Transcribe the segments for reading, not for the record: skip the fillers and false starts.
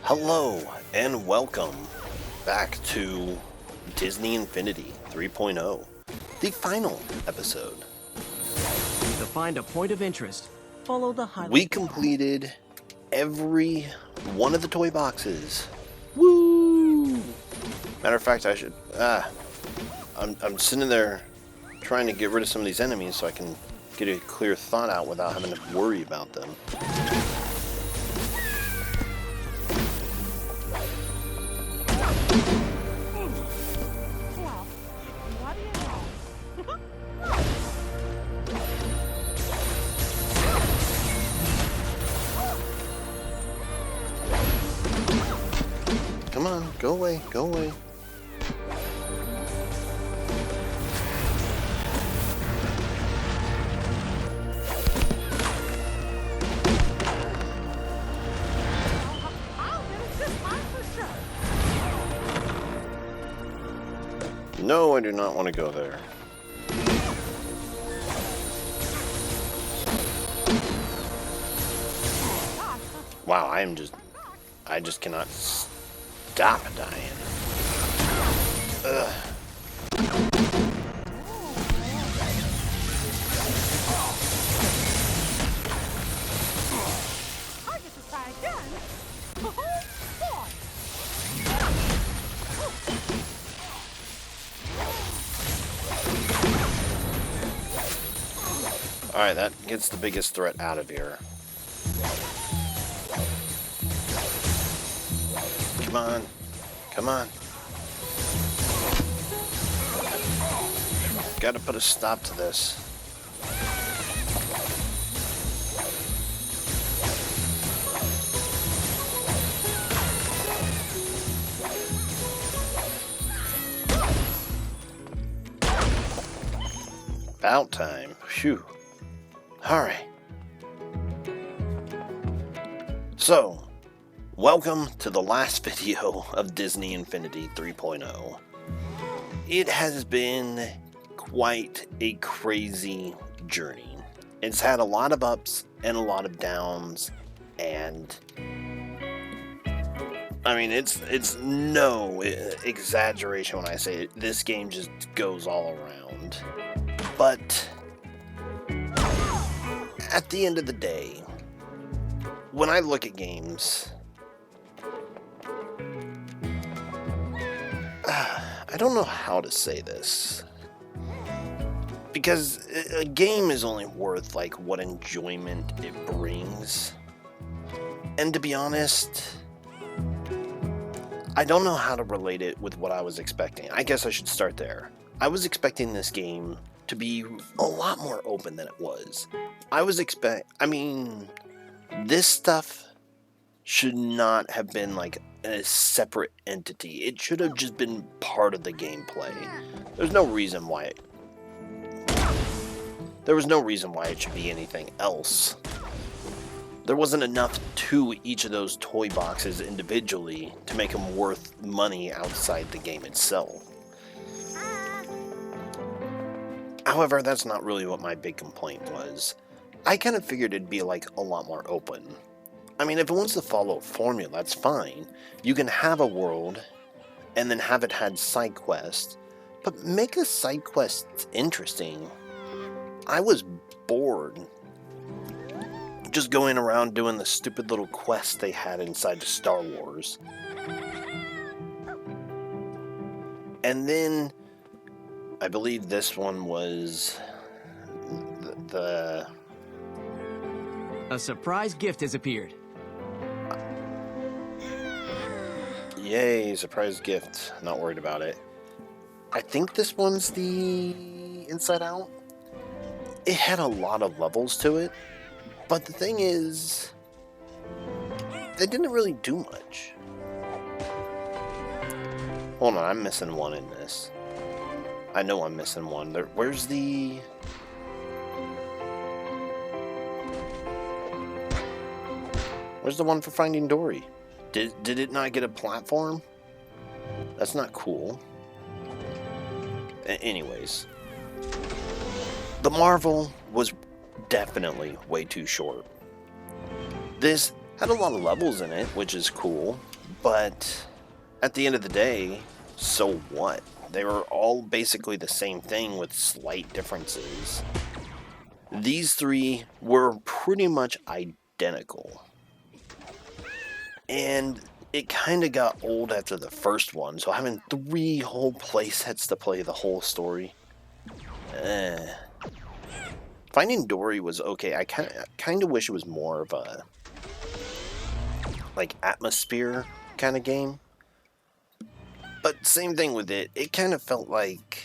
Hello and welcome back to Disney Infinity 3.0, the final episode. To find a point of interest, follow the highlight. We completed every one of the toy boxes. Woo! Matter of fact, I'm sitting there trying to get rid of some of these enemies so I can get a clear thought out without having to worry about them. Come on, go away, go away. No, I do not want to go there. Wow, I just cannot stop dying. Ugh. I get to try again. Alright, that gets the biggest threat out of here. Come on. Come on. Gotta put a stop to this. About time. Phew. Alright. So, welcome to the last video of Disney Infinity 3.0. It has been quite a crazy journey. It's had a lot of ups and a lot of downs, and I mean, it's no exaggeration when I say it. This game just goes all around. But at the end of the day, when I look at games, I don't know how to say this, because a game is only worth like what enjoyment it brings, and to be honest, I don't know how to relate it with what I was expecting. I guess I should start there. I was expecting this game to be a lot more open than it was. This stuff should not have been like a separate entity. It should have just been part of the gameplay. There was no reason why it should be anything else. There wasn't enough to each of those toy boxes individually to make them worth money outside the game itself. However, that's not really what my big complaint was. I kind of figured it'd be like a lot more open. I mean, if it wants to follow a formula, that's fine. You can have a world and then have it had side quests, but make the side quests interesting. I was bored just going around doing the stupid little quests they had inside the Star Wars. And then I believe this one was the A surprise gift has appeared. Yay, surprise gift. Not worried about it. I think this one's the Inside Out. It had a lot of levels to it, but the thing is, they didn't really do much. Hold on, I'm missing one in this. I know I'm missing one. Where's the one for Finding Dory? Did it not get a platform? That's not cool. Anyways, the Marvel was definitely way too short. This had a lot of levels in it, which is cool, But at the end of the day, so what? They were all basically the same thing with slight differences. These three were pretty much identical. And it kind of got old after the first one, so having 3 whole playsets to play the whole story. Finding Dory was okay. I kind of wish it was more of a like atmosphere kind of game. But same thing with it. It kind of felt like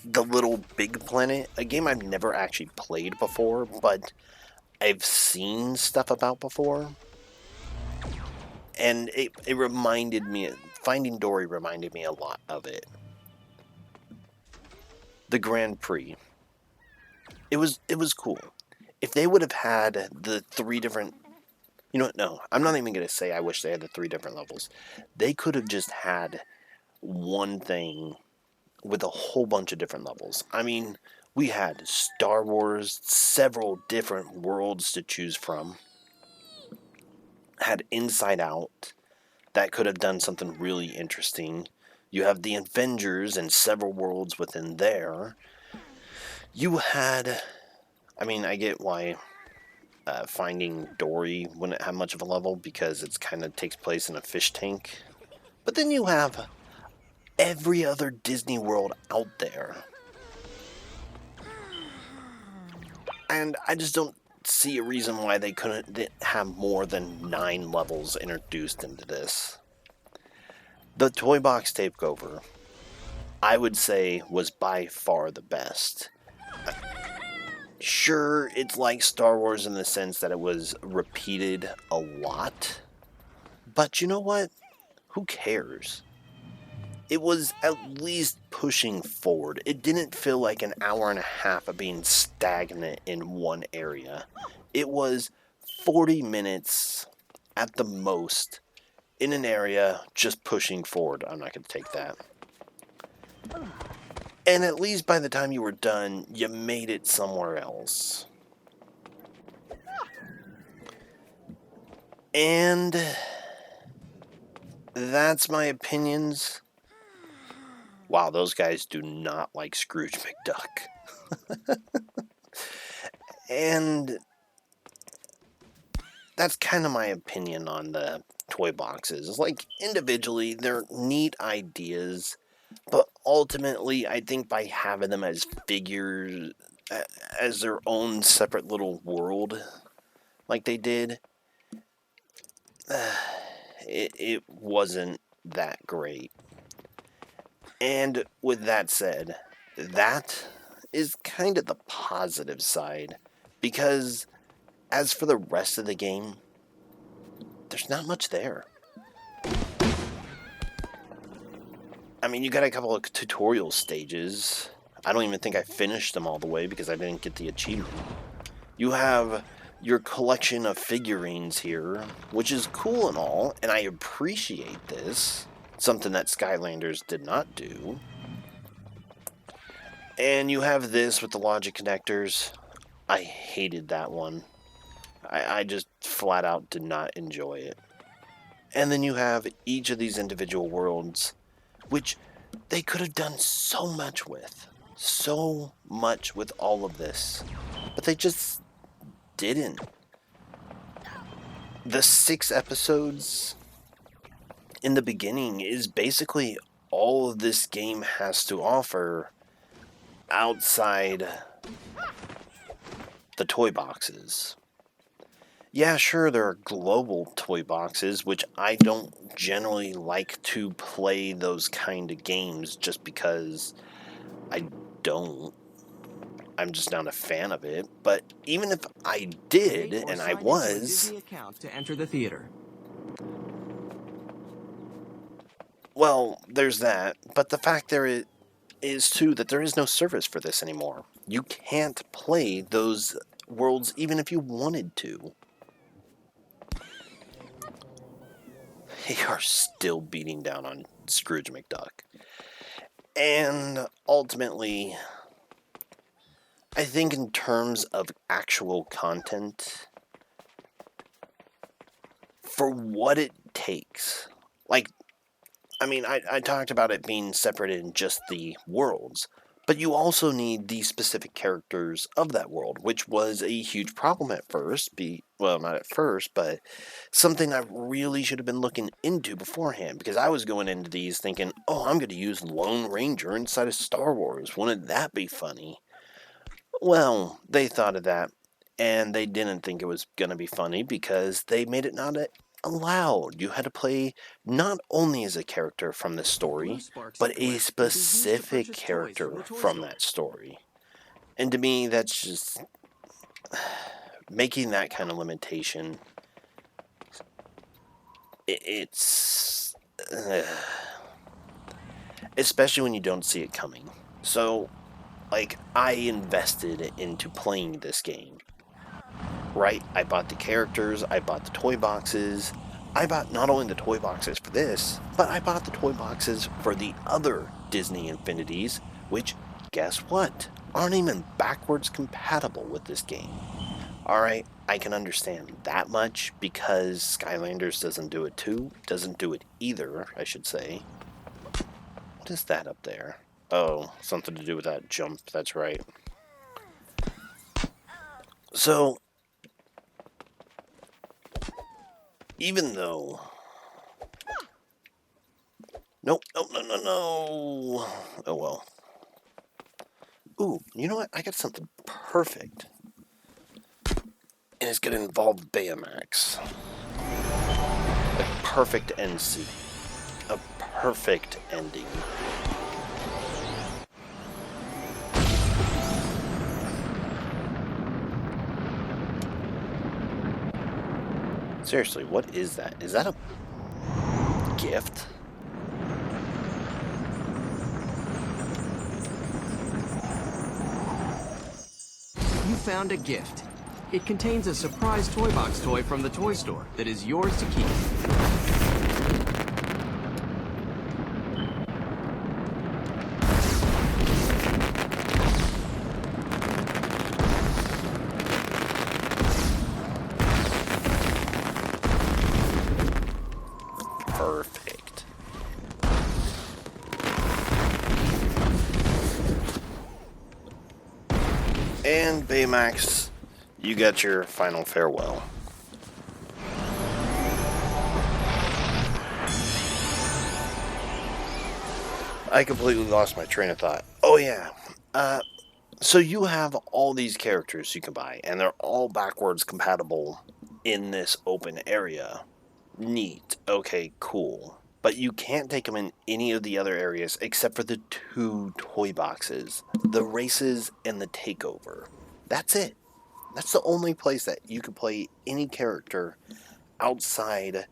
The Little Big Planet, a game I've never actually played before, but I've seen stuff about before. And it reminded me, Finding Dory reminded me a lot of it. The Grand Prix. It was cool. If they would have had the 3 different... You know what? No, I'm not even going to say I wish they had the 3 different levels. They could have just had one thing with a whole bunch of different levels. I mean, we had Star Wars, several different worlds to choose from. Had Inside Out, that could have done something really interesting. You have the Avengers and several worlds within there. You had... I mean, I get why Finding Dory wouldn't have much of a level because it kind of takes place in a fish tank. But then you have every other Disney World out there. And I just don't see a reason why they couldn't have more than 9 levels introduced into this. The Toy Box Takeover, I would say, was by far the best. Sure, it's like Star Wars in the sense that it was repeated a lot. But you know what? Who cares? It was at least pushing forward. It didn't feel like an hour and a half of being stagnant in one area. It was 40 minutes at the most in an area just pushing forward. I'm not going to take that. And at least by the time you were done, you made it somewhere else. And that's my opinions. Wow, those guys do not like Scrooge McDuck. And that's kind of my opinion on the toy boxes. Like, individually, they're neat ideas, but ultimately, I think by having them as figures, as their own separate little world, like they did, it wasn't that great. And with that said, that is kind of the positive side, because as for the rest of the game, there's not much there. I mean, you got a couple of tutorial stages. I don't even think I finished them all the way because I didn't get the achievement. You have your collection of figurines here, which is cool and all, and I appreciate this. Something that Skylanders did not do. And you have this with the logic connectors. I hated that one. I just flat out did not enjoy it. And then you have each of these individual worlds, which they could have done so much with. So much with all of this. But they just didn't. The 6 episodes in the beginning is basically all of this game has to offer outside the toy boxes. Yeah, sure, there are global toy boxes, which I don't generally like to play those kind of games just because I don't. I'm just not a fan of it. But even if I did, and I was... Disney account to enter the theater. Well, there's that. But the fact there is, too, that there is no service for this anymore. You can't play those worlds even if you wanted to. They are still beating down on Scrooge McDuck. And ultimately, I think in terms of actual content, for what it takes, Like, I mean, I talked about it being separated in just the worlds, but you also need the specific characters of that world, which was a huge problem at first. Well, not at first, but something I really should have been looking into beforehand, because I was going into these thinking, oh, I'm going to use Lone Ranger inside of Star Wars. Wouldn't that be funny? Well, they thought of that, and they didn't think it was going to be funny because they made it not allowed. You had to play not only as a character from the Blue story, Sparks but a Square can be used to specific purchase toys from character the toy from store. that story. And to me, that's just making that kind of limitation. It's especially when you don't see it coming. So, like, I invested into playing this game. Right? I bought the characters, I bought the toy boxes. I bought not only the toy boxes for this, but I bought the toy boxes for the other Disney Infinities, which, guess what? Aren't even backwards compatible with this game. Alright, I can understand that much because Skylanders doesn't do it too. Doesn't do it either, I should say. What is that up there? Oh, something to do with that jump, that's right. So, even though nope, nope, no, no, no. Oh well. Ooh, you know what? I got something perfect. And it's gonna involve Baymax. A perfect end scene. A perfect ending. Seriously, what is that? Is that a gift? You found a gift. It contains a surprise toy box toy from the toy store that is yours to keep. Perfect. And Baymax, you got your final farewell. I completely lost my train of thought. Oh yeah. So you have all these characters you can buy, and they're all backwards compatible in this open area. Neat. Okay, cool. But you can't take them in any of the other areas except for the two toy boxes, the races and the takeover. That's it. That's the only place that you can play any character outside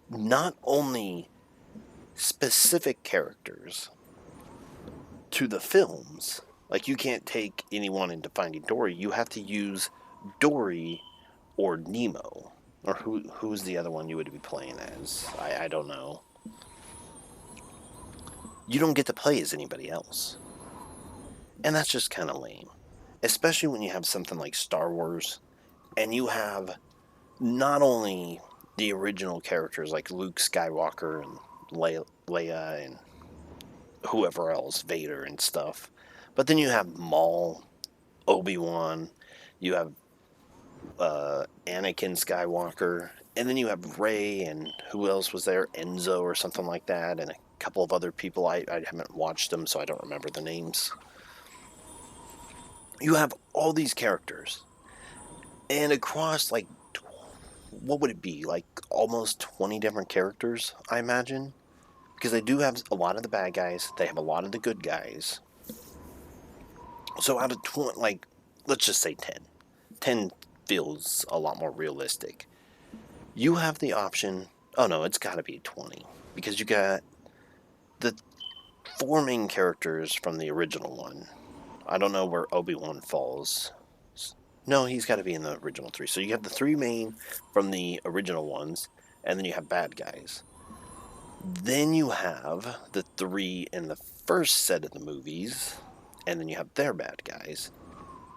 not only specific characters to the films. Like, you can't take anyone into Finding Dory. You have to use Dory or Nemo. Or who's the other one you would be playing as? I don't know. You don't get to play as anybody else. And that's just kind of lame. Especially when you have something like Star Wars, and you have not only the original characters like Luke Skywalker and Leia and whoever else, Vader and stuff, but then you have Maul, Obi-Wan, you have Anakin Skywalker, and then you have Rey, and who else was there? Enzo or something like that, and a couple of other people. I haven't watched them, so I don't remember the names. You have all these characters, and across, like, what would it be? Like, almost 20 different characters, I imagine? Because they do have a lot of the bad guys, they have a lot of the good guys. So out of 20, like, let's just say 10. 10 feels a lot more realistic. You have the option. Oh no, it's got to be 20 because you got the four main characters from the original one. I don't know where Obi-Wan falls. No, he's got to be in the original three. So you have the three main from the original ones, and then you have bad guys. Then you have the three in the first set of the movies, and then you have their bad guys.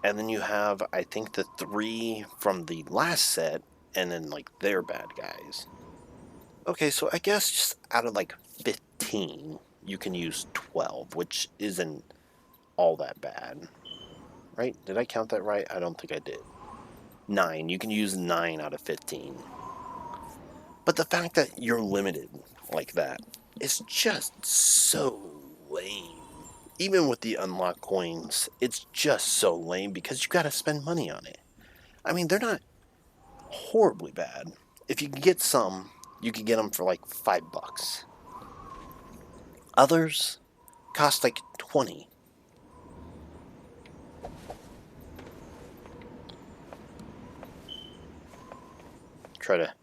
And then you have, I think, the three from the last set, and then, like, their bad guys. Okay, so I guess just out of like 15, you can use 12, which isn't all that bad, right? Did I count that right? I don't think I did. 9, you can use 9 out of 15. But the fact that you're limited like that is just so lame. Even with the unlocked coins, it's just so lame because you gotta spend money on it. I mean, they're not horribly bad. If you can get some, you can get them for like $5. Others cost like 20. Try to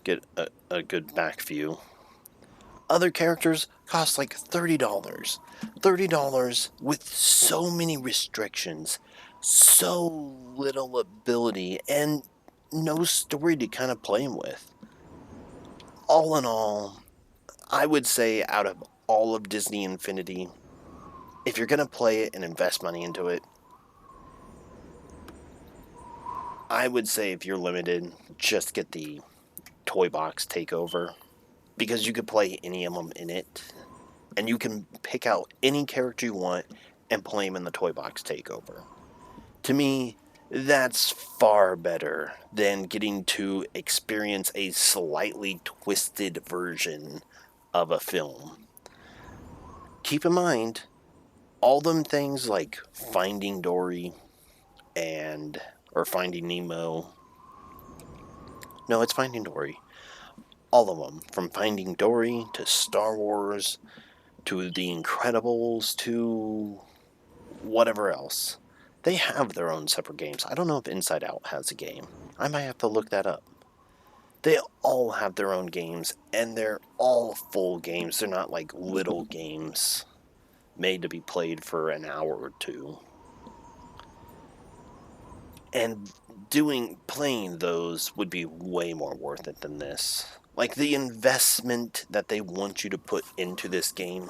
get a good back view. Other characters cost like $30. $30 with so many restrictions, so little ability, and no story to kind of play with. All in all, I would say out of all of Disney Infinity, if you're going to play it and invest money into it, I would say if you're limited, just get the Toy Box Takeover, because you could play any of them in it, and you can pick out any character you want and play them in the Toy Box Takeover. To me, that's far better than getting to experience a slightly twisted version of a film. Keep in mind, all them things like Finding Dory or Finding Nemo. No, it's Finding Dory. All of them, from Finding Dory to Star Wars to The Incredibles to whatever else. They have their own separate games. I don't know if Inside Out has a game. I might have to look that up. They all have their own games, and they're all full games. They're not like little games made to be played for an hour or two. And playing those would be way more worth it than this. Like, the investment that they want you to put into this game,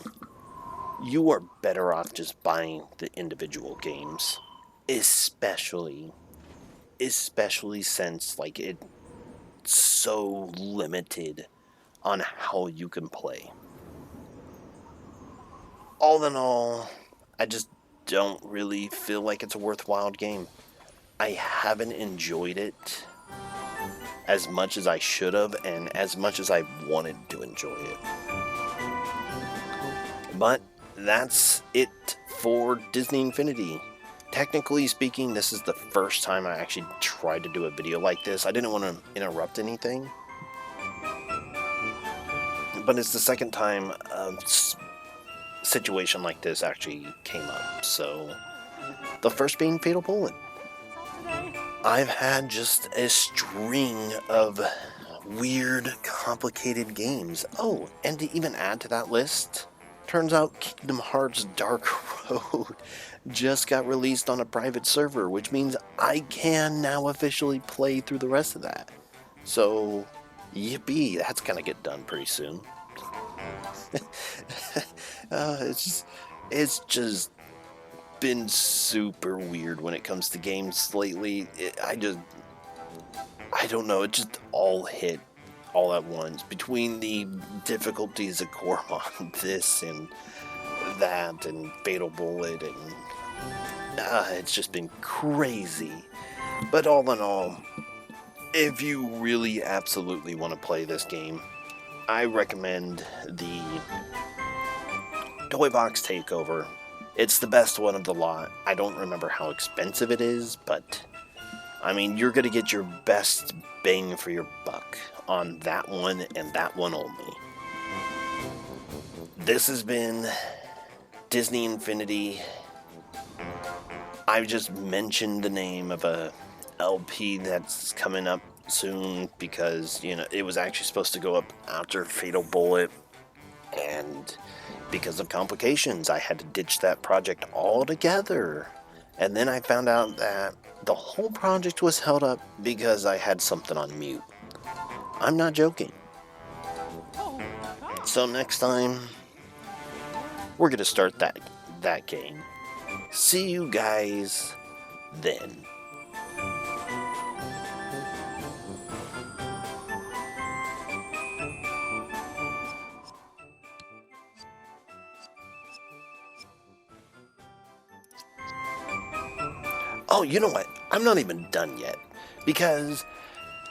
you are better off just buying the individual games. Especially since, like, it's so limited on how you can play. All in all, I just don't really feel like it's a worthwhile game. I haven't enjoyed it as much as I should have and as much as I wanted to enjoy it. But that's it for Disney Infinity. Technically speaking, this is the first time I actually tried to do a video like this. I didn't want to interrupt anything. But it's the second time a situation like this actually came up. So, the first being Fatal Bullet. I've had just a string of weird, complicated games. Oh, and to even add to that list, turns out Kingdom Hearts Dark Road just got released on a private server, which means I can now officially play through the rest of that. So, yippee, that's gonna get done pretty soon. It's just been super weird when it comes to games lately. I don't know, it just all hit all at once. Between the difficulties of Cormon, this and that, and Fatal Bullet, and it's just been crazy. But all in all, if you really absolutely want to play this game, I recommend the Toy Box Takeover. It's the best one of the lot. I don't remember how expensive it is, but I mean, you're going to get your best bang for your buck on that one and that one only. This has been Disney Infinity. I've just mentioned the name of a LP that's coming up soon because, you know, it was actually supposed to go up after Fatal Bullet, and because of complications, I had to ditch that project altogether. And then I found out that the whole project was held up because I had something on mute. I'm not joking. So next time, we're going to start that game. See you guys then. Oh, you know what? I'm not even done yet. Because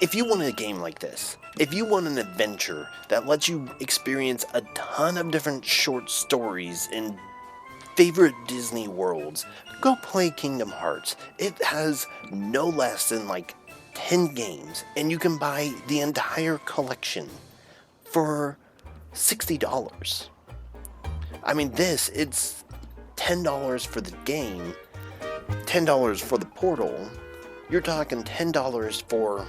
if you want a game like this, if you want an adventure that lets you experience a ton of different short stories in favorite Disney worlds, go play Kingdom Hearts. It has no less than like 10 games, and you can buy the entire collection for $60. I mean, it's $10 for the game, $10 for the portal. You're talking $10 for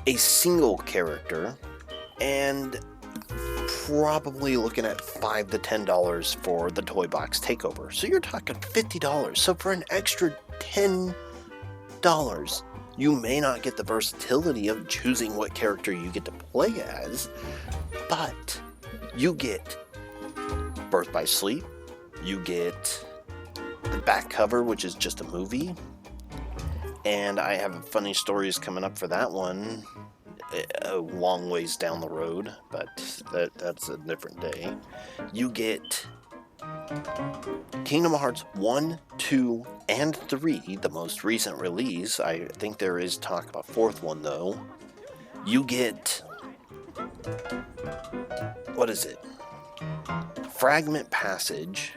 a single character, and probably looking at $5 to $10 for the Toy Box Takeover. So you're talking $50. So for an extra $10, you may not get the versatility of choosing what character you get to play as, but you get Birth by Sleep, you get the back cover, which is just a movie, and I have funny stories coming up for that one a long ways down the road, but that's a different day. You get Kingdom Hearts 1, 2, and 3, the most recent release. I think there is talk about 4th one, though. You get... what is it? Fragment Passage.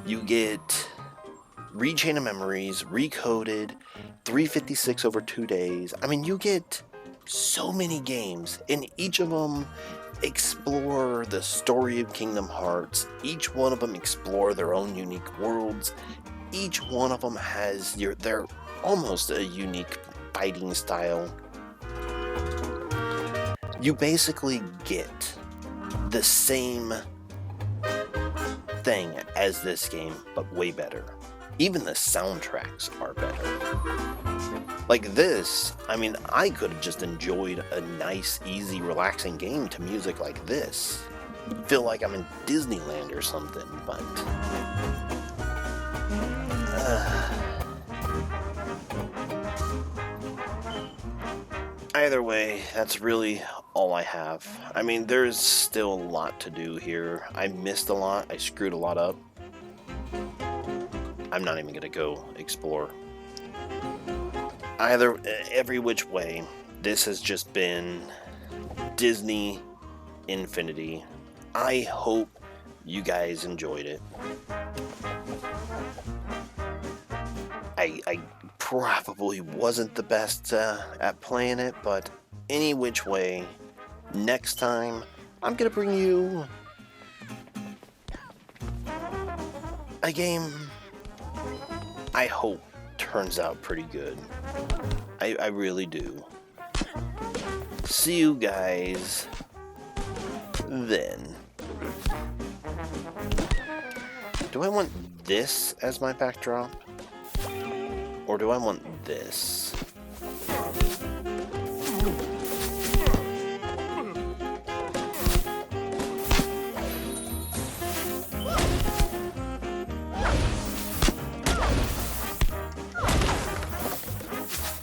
You get Rechain of Memories, Recoded, 356 over 2 days. I mean, you get so many games, and each of them explore the story of Kingdom Hearts. Each one of them explore their own unique worlds. Each one of them has their almost a unique fighting style. You basically get the same thing as this game, but way better. Even the soundtracks are better. Like this, I mean, I could have just enjoyed a nice, easy, relaxing game to music like this. Feel like I'm in Disneyland or something, but... Either way, that's really all I have. I mean, there's still a lot to do here. I missed a lot. I screwed a lot up. I'm not even going to go explore. Every which way, this has just been Disney Infinity. I hope you guys enjoyed it. I probably wasn't the best at playing it, but any which way, next time I'm gonna bring you a game I hope turns out pretty good. I really do. See you guys then. Do I want this as my backdrop? Or do I want this?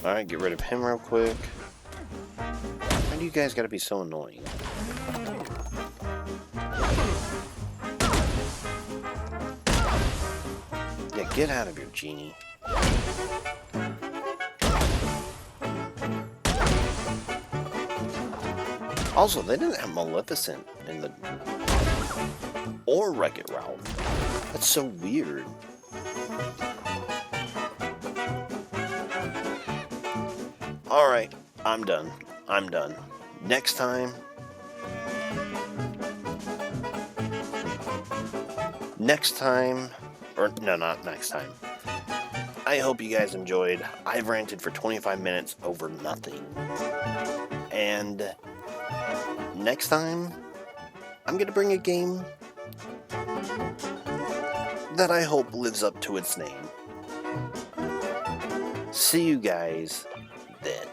Alright, get rid of him real quick. Why do you guys gotta be so annoying? Yeah, get out of here, Genie. Also, they didn't have Maleficent in the... or Wreck-It Ralph. That's so weird. Alright, I'm done. Next time... or no, not next time. I hope you guys enjoyed. I've ranted for 25 minutes over nothing. And next time, I'm gonna bring a game that I hope lives up to its name. See you guys then.